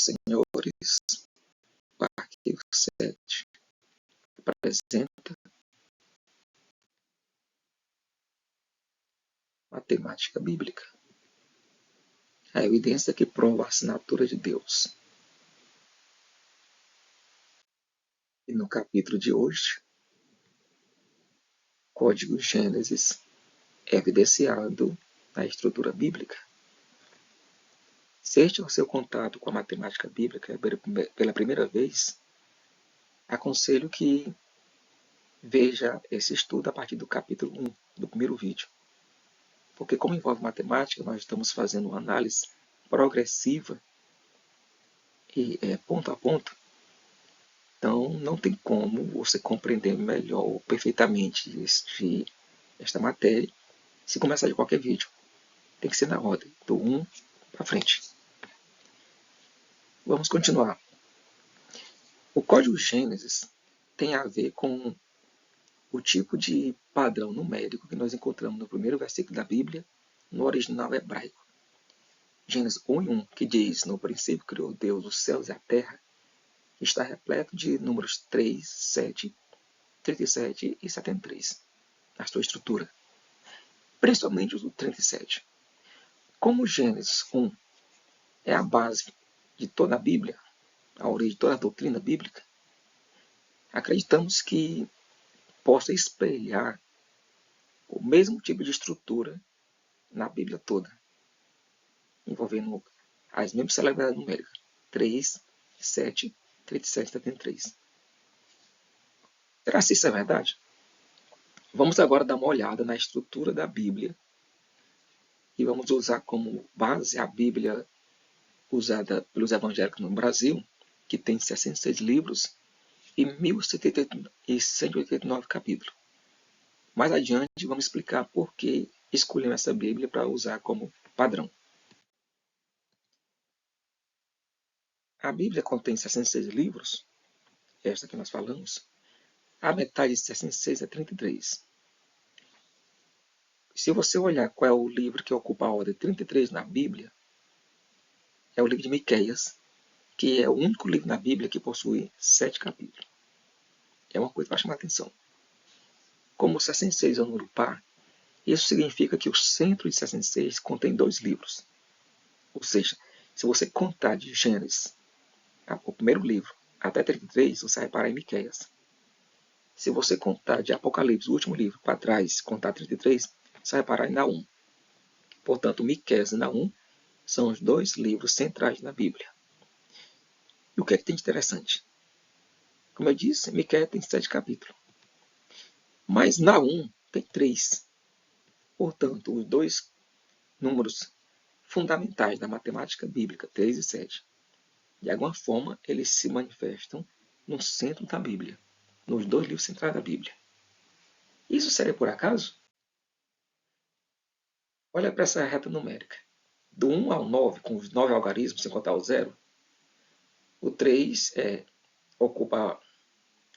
senhores, o arquivo 7 apresenta matemática bíblica, a evidência que prova a assinatura de Deus. E no capítulo de hoje, Código Gênesis é evidenciado na estrutura bíblica. Se este é o seu contato com a matemática bíblica pela primeira vez, aconselho que veja esse estudo a partir do capítulo 1 do primeiro vídeo. Porque como envolve matemática, nós estamos fazendo uma análise progressiva e ponto a ponto. Então não tem como você compreender melhor ou perfeitamente esta matéria se começar de qualquer vídeo. Tem que ser na ordem, do 1 para frente. Vamos continuar. O código Gênesis tem a ver com o tipo de padrão numérico que nós encontramos no primeiro versículo da Bíblia, no original hebraico. Gênesis 1:1, que diz: no princípio criou Deus os céus e a terra, está repleto de números 3, 7, 37 e 73, na sua estrutura. Principalmente o 37. Como Gênesis 1 é a base de toda a Bíblia, a origem de toda a doutrina bíblica, acreditamos que possa espelhar o mesmo tipo de estrutura na Bíblia toda, envolvendo as mesmas celebridades numéricas, 3, 7, 37 e 73. Será que isso é verdade? Vamos agora dar uma olhada na estrutura da Bíblia e vamos usar como base a Bíblia usada pelos evangélicos no Brasil, que tem 66 livros e 1.189 capítulos. Mais adiante, vamos explicar por que escolhemos essa Bíblia para usar como padrão. A Bíblia contém 66 livros, esta que nós falamos. A metade de 66 é 33. Se você olhar qual é o livro que ocupa a ordem 33 na Bíblia, é o livro de Miqueias, que é o único livro na Bíblia que possui 7 capítulos. É uma coisa para chamar a atenção. Como 66 é um número par, isso significa que o centro de 66 contém 2 livros. Ou seja, se você contar de Gênesis, o primeiro livro, até 33, você vai parar em Miqueias. Se você contar de Apocalipse, o último livro, para trás, contar 33, você vai parar em Naum. Portanto, Miqueias e Naum são os 2 livros centrais na Bíblia. E o que é que tem de interessante? Como eu disse, Miqueias tem 7 capítulos. Mas Naum tem 3. Portanto, os 2 números fundamentais da matemática bíblica, 3 e 7, de alguma forma, eles se manifestam no centro da Bíblia, nos 2 livros centrais da Bíblia. Isso seria por acaso? Olha para essa reta numérica. Do 1 ao 9, com os 9 algarismos, sem contar o 0, o 3 ocupa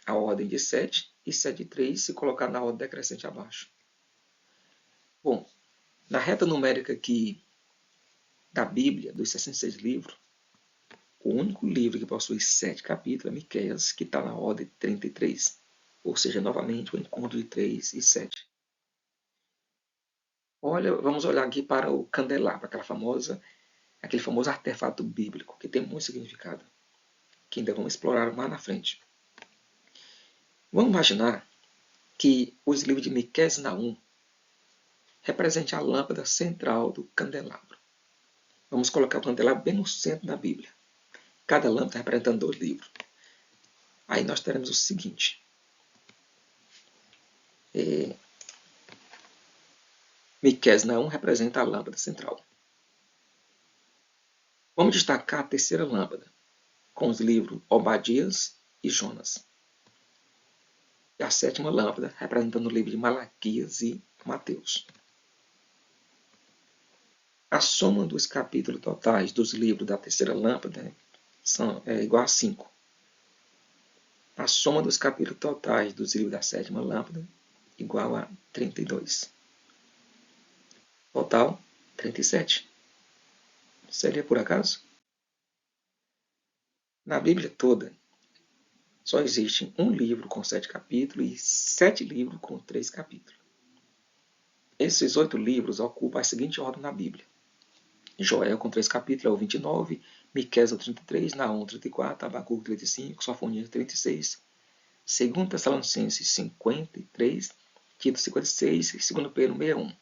a ordem de 7, e 7 e 3 se colocar na ordem decrescente abaixo. Bom, na reta numérica aqui da Bíblia, dos 66 livros, o único livro que possui 7 capítulos é Miqueias, que está na ordem 33. Ou seja, novamente o encontro de 3 e 7. Olha, vamos olhar aqui para o candelabro, aquele famoso artefato bíblico, que tem muito significado, que ainda vamos explorar mais na frente. Vamos imaginar que os livros de Miqueias e Naum representem a lâmpada central do candelabro. Vamos colocar o candelabro bem no centro da Bíblia. Cada lâmpada representando 2 livros. Aí nós teremos o seguinte. Miqueias e Naum representa a lâmpada central. Vamos destacar a terceira lâmpada, com os livros Obadias e Jonas. E a sétima lâmpada, representando o livro de Malaquias e Mateus. A soma dos capítulos totais dos livros da terceira lâmpada é igual a 5. A soma dos capítulos totais dos livros da sétima lâmpada igual a 32. Total, 37. Seria por acaso? Na Bíblia toda, só existe um livro com 7 capítulos e 7 livros com 3 capítulos. Esses 8 livros ocupam a seguinte ordem na Bíblia. Joel com 3 capítulos é o 29, Miqueias é o 33, Naum 34, Abacuque 35, Sofonias 36, 2 Tessalonicenses 53, Tito 56 e 2 Pedro 61.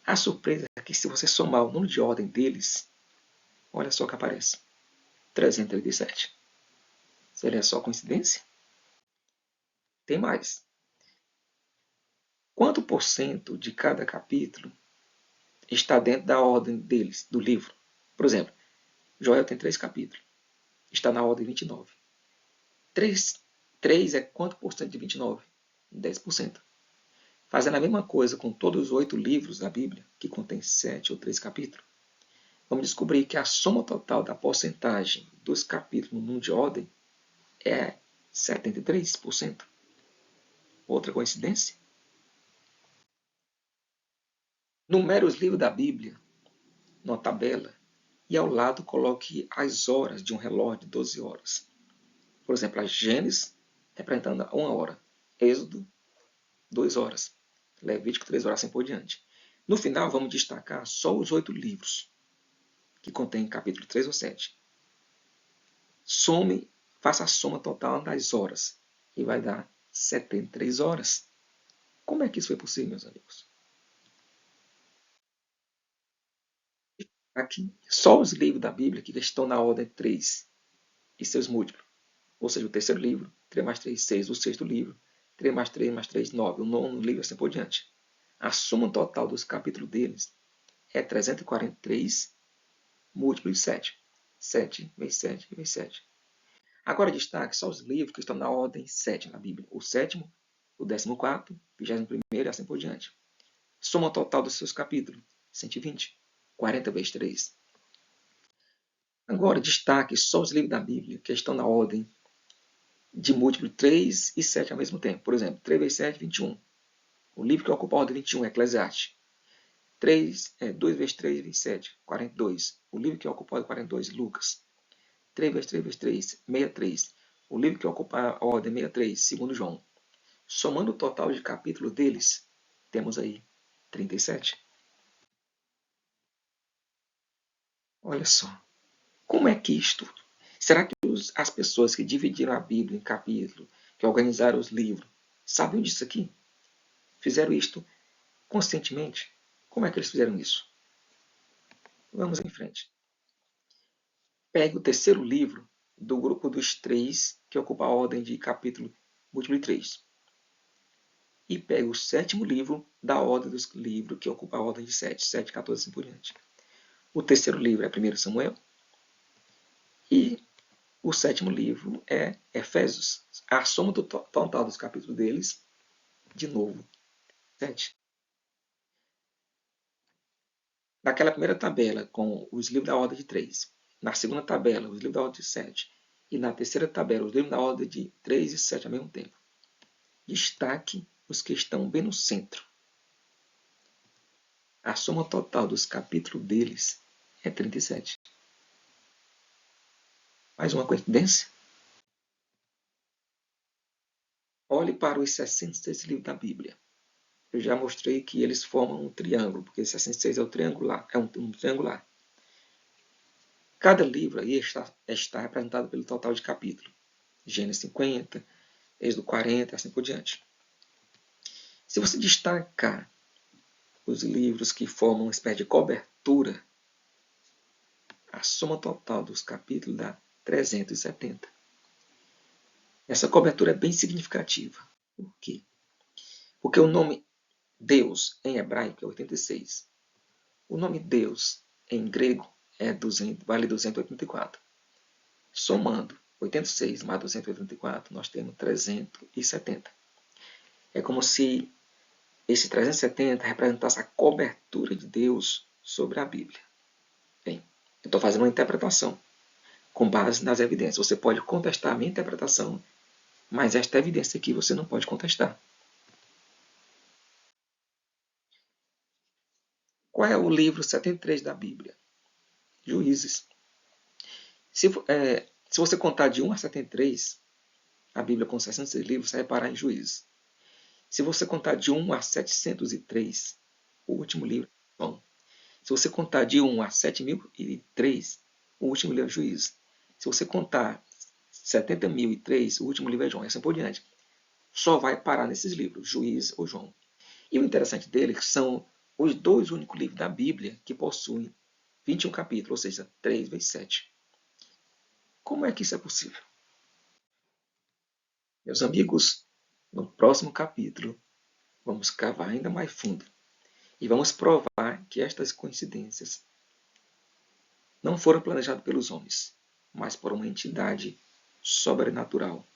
A surpresa é que se você somar o número de ordem deles, olha só o que aparece. 337. Seria só coincidência? Tem mais. Quanto por cento de cada capítulo está dentro da ordem deles, do livro? Por exemplo, Joel tem 3 capítulos. Está na ordem 29. 3 é quanto por cento de 29? 10%. Fazendo a mesma coisa com todos os 8 livros da Bíblia, que contém 7 ou 3 capítulos, vamos descobrir que a soma total da porcentagem dos capítulos no número de ordem é 73%. Outra coincidência? Numere os livros da Bíblia numa tabela e ao lado coloque as horas de um relógio de 12 horas. Por exemplo, a Gênesis representando 1 hora, Êxodo 2 horas, Levítico 3 horas, assim por diante. No final, vamos destacar só os 8 livros, que contêm capítulo 3 ou 7. Faça a soma total das horas e vai dar 73 horas. Como é que isso foi possível, meus amigos? Aqui, só os livros da Bíblia que estão na ordem 3 e seus múltiplos. Ou seja, o terceiro livro, 3 mais 3, 6. O sexto livro, 3 mais 3 mais 3, 9. O nono livro, assim por diante. A soma total dos capítulos deles é 343 múltiplo de 7. 7 vezes 7 vezes 7. Agora destaque só os livros que estão na ordem 7 na Bíblia. O sétimo, o 14º, 21º e assim por diante. Soma total dos seus capítulos, 120. 40 vezes 3. Agora destaque só os livros da Bíblia que estão na ordem de múltiplo 3 e 7 ao mesmo tempo. Por exemplo, 3 vezes 7, 21. O livro que ocupa a ordem 21 é Eclesiastes. 2 vezes 3, 27, 42. O livro que ocupa a ordem 42, Lucas. 3 vezes 3 vezes 3, 63. O livro que ocupa a ordem 63, segundo João. Somando o total de capítulos deles, temos aí 37. Olha só. Como é que isto? Será que as pessoas que dividiram a Bíblia em capítulos, que organizaram os livros, sabiam disso aqui? Fizeram isto conscientemente? Como é que eles fizeram isso? Vamos em frente. Pegue o terceiro livro do grupo dos 3, que ocupa a ordem de capítulo múltiplo de 3. E pegue o sétimo livro da ordem dos livros, que ocupa a ordem de 7, 7, 14 e assim por diante. O terceiro livro é 1 Samuel. E o sétimo livro é Efésios. A soma do total dos capítulos deles, de novo, 7. Naquela primeira tabela, com os livros da ordem de 3. Na segunda tabela, os livros da ordem de 7. E na terceira tabela, os livros da ordem de 3 e 7 ao mesmo tempo. Destaque os que estão bem no centro. A soma total dos capítulos deles é 37. Mais uma coincidência? Olhe para os 66 livros da Bíblia. Eu já mostrei que eles formam um triângulo, porque 66 é um triangular. Cada livro aí está representado pelo total de capítulos. Gênesis 50, Êxodo 40, assim por diante. Se você destacar os livros que formam uma espécie de cobertura, a soma total dos capítulos dá 370. Essa cobertura é bem significativa. Por quê? Porque o nome Deus em hebraico é 86. O nome Deus em grego vale 284. Somando 86 mais 284, nós temos 370. É como se esse 370 representasse a cobertura de Deus sobre a Bíblia. Bem, eu estou fazendo uma interpretação com base nas evidências. Você pode contestar a minha interpretação, mas esta evidência aqui você não pode contestar. Qual é o livro 73 da Bíblia? Juízes. Se você contar de 1 a 73, a Bíblia com 66 livros, você vai parar em Juízes. Se você contar de 1 a 703, o último livro é João. Se você contar de 1 a 7003, o último livro é Juízes. Se você contar 70.003, o último livro é João. E assim por diante. Só vai parar nesses livros, Juízes ou João. E o interessante dele é que são os dois únicos livros da Bíblia que possuem 21 capítulos, ou seja, 3 vezes 7. Como é que isso é possível? Meus amigos, no próximo capítulo, vamos cavar ainda mais fundo e vamos provar que estas coincidências não foram planejadas pelos homens, mas por uma entidade sobrenatural